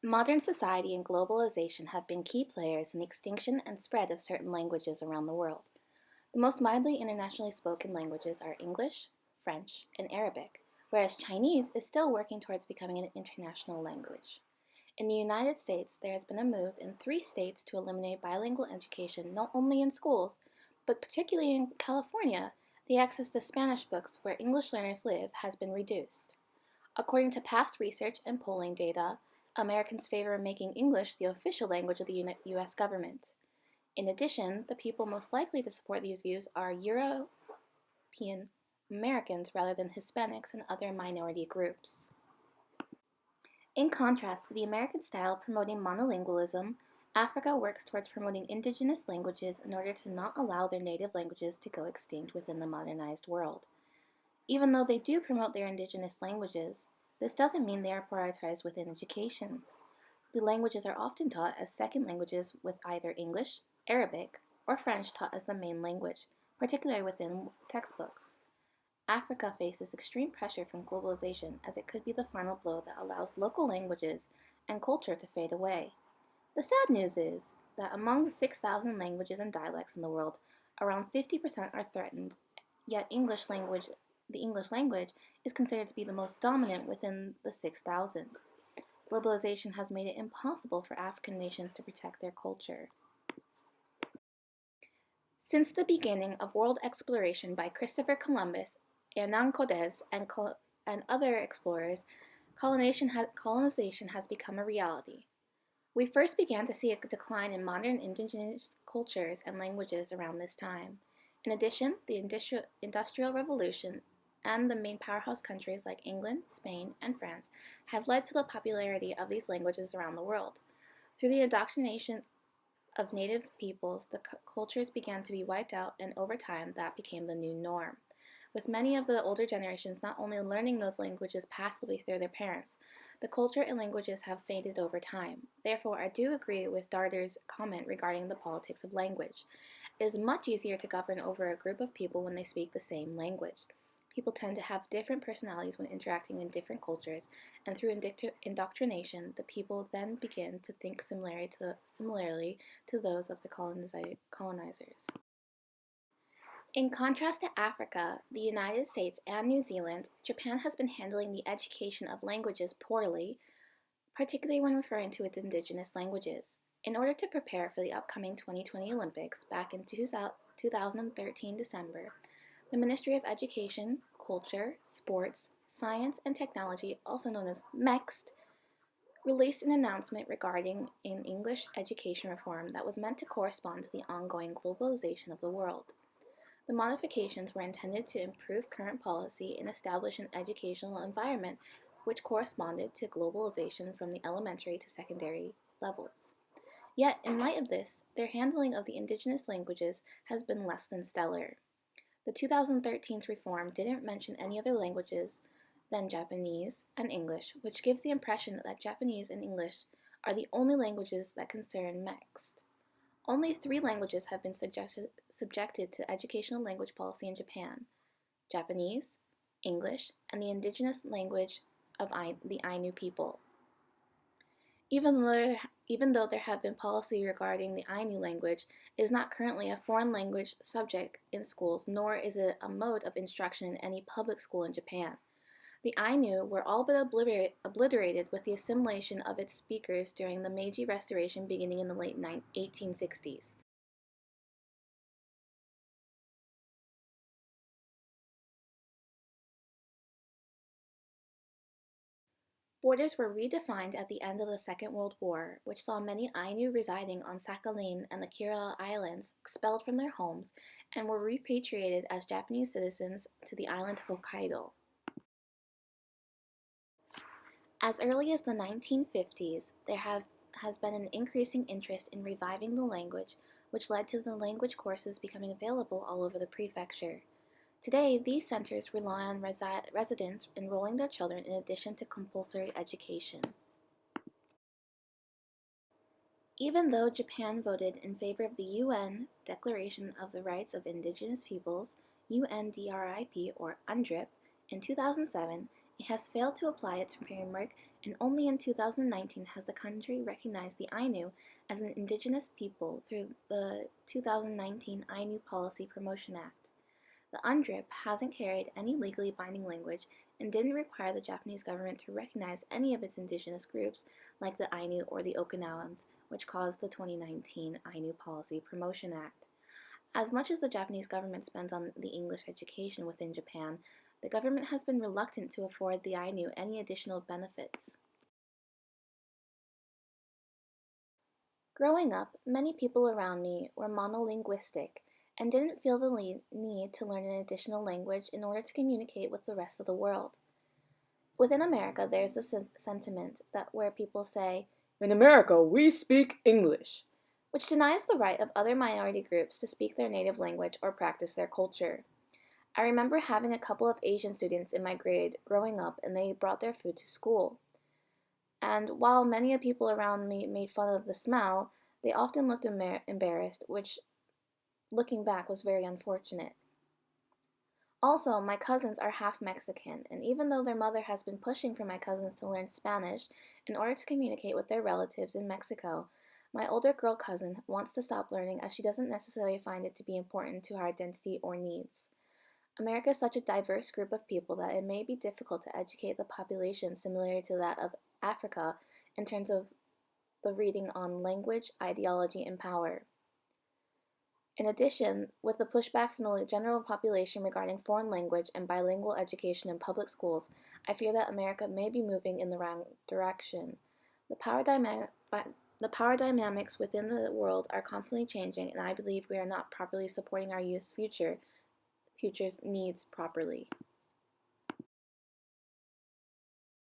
Modern society and globalization have been key players in the extinction and spread of certain languages around the world. The most widely internationally spoken languages are English, French, and Arabic, whereas Chinese is still working towards becoming an international language. In the United States, there has been a move in 3 states to eliminate bilingual education not only in schools, but particularly in California, the access to Spanish books where English learners live has been reduced. According to past research and polling data, Americans favor making English the official language of the U.S. government. In addition, the people most likely to support these views are European Americans rather than Hispanics and other minority groups. In contrast to the American style promoting monolingualism, Africa works towards promoting indigenous languages in order to not allow their native languages to go extinct within the modernized world. Even though they do promote their indigenous languages, this doesn't mean they are prioritized within education. The languages are often taught as second languages with either English, Arabic, or French taught as the main language, particularly within textbooks. Africa faces extreme pressure from globalization as it could be the final blow that allows local languages and culture to fade away. The sad news is that among the 6,000 languages and dialects in the world, around 50% are threatened, yet the English language is considered to be the most dominant within the 6,000. Globalization has made it impossible for African nations to protect their culture. Since the beginning of world exploration by Christopher Columbus, Hernan Cortés, and other explorers, colonization has become a reality. We first began to see a decline in modern indigenous cultures and languages around this time. In addition, the Industrial Revolution and the main powerhouse countries like England, Spain, and France have led to the popularity of these languages around the world. Through the indoctrination of native peoples, the cultures began to be wiped out, and over time, that became the new norm. With many of the older generations not only learning those languages passively through their parents, the culture and languages have faded over time. Therefore, I do agree with Darder's comment regarding the politics of language. It is much easier to govern over a group of people when they speak the same language. People tend to have different personalities when interacting in different cultures, and through indoctrination, the people then begin to think similarly to those of the colonizers. In contrast to Africa, the United States, and New Zealand, Japan has been handling the education of languages poorly, particularly when referring to its indigenous languages. In order to prepare for the upcoming 2020 Olympics back in 2013 December, the Ministry of Education, Culture, Sports, Science, and Technology, also known as MEXT, released an announcement regarding an English education reform that was meant to correspond to the ongoing globalization of the world. The modifications were intended to improve current policy and establish an educational environment which corresponded to globalization from the elementary to secondary levels. Yet, in light of this, their handling of the indigenous languages has been less than stellar. The 2013 reform didn't mention any other languages than Japanese and English, which gives the impression that Japanese and English are the only languages that concern MEXT. Only 3 languages have been subjected to educational language policy in Japan: Japanese, English, and the indigenous language of the Ainu people. Even though there have been policy regarding the Ainu language, it is not currently a foreign language subject in schools, nor is it a mode of instruction in any public school in Japan. The Ainu were all but obliterated with the assimilation of its speakers during the Meiji Restoration beginning in the late 1860s. Borders were redefined at the end of the Second World War, which saw many Ainu residing on Sakhalin and the Kuril Islands expelled from their homes and were repatriated as Japanese citizens to the island of Hokkaido. As early as the 1950s, has been an increasing interest in reviving the language, which led to the language courses becoming available all over the prefecture. Today, these centers rely on residents enrolling their children in addition to compulsory education. Even though Japan voted in favor of the UN Declaration of the Rights of Indigenous Peoples, UNDRIP or UNDRIP, in 2007, it has failed to apply its framework and only in 2019 has the country recognized the Ainu as an indigenous people through the 2019 Ainu Policy Promotion Act. The UNDRIP hasn't carried any legally binding language and didn't require the Japanese government to recognize any of its indigenous groups like the Ainu or the Okinawans, which caused the 2019 Ainu Policy Promotion Act. As much as the Japanese government spends on the English education within Japan, the government has been reluctant to afford the Ainu any additional benefits. Growing up, many people around me were monolinguistic and didn't feel the need to learn an additional language in order to communicate with the rest of the world. Within America, there's this sentiment that where people say, "In America, we speak English," which denies the right of other minority groups to speak their native language or practice their culture. I remember having a couple of Asian students in my grade growing up, and they brought their food to school. And while many people around me made fun of the smell, they often looked embarrassed, which, looking back, was very unfortunate. Also, my cousins are half Mexican, and even though their mother has been pushing for my cousins to learn Spanish in order to communicate with their relatives in Mexico, my older girl cousin wants to stop learning as she doesn't necessarily find it to be important to her identity or needs. America is such a diverse group of people that it may be difficult to educate the population similar to that of Africa in terms of the reading on language, ideology, and power. In addition, with the pushback from the general population regarding foreign language and bilingual education in public schools, I fear that America may be moving in the wrong direction. The power, dynamics within the world are constantly changing, and I believe we are not properly supporting our youth's future's needs properly.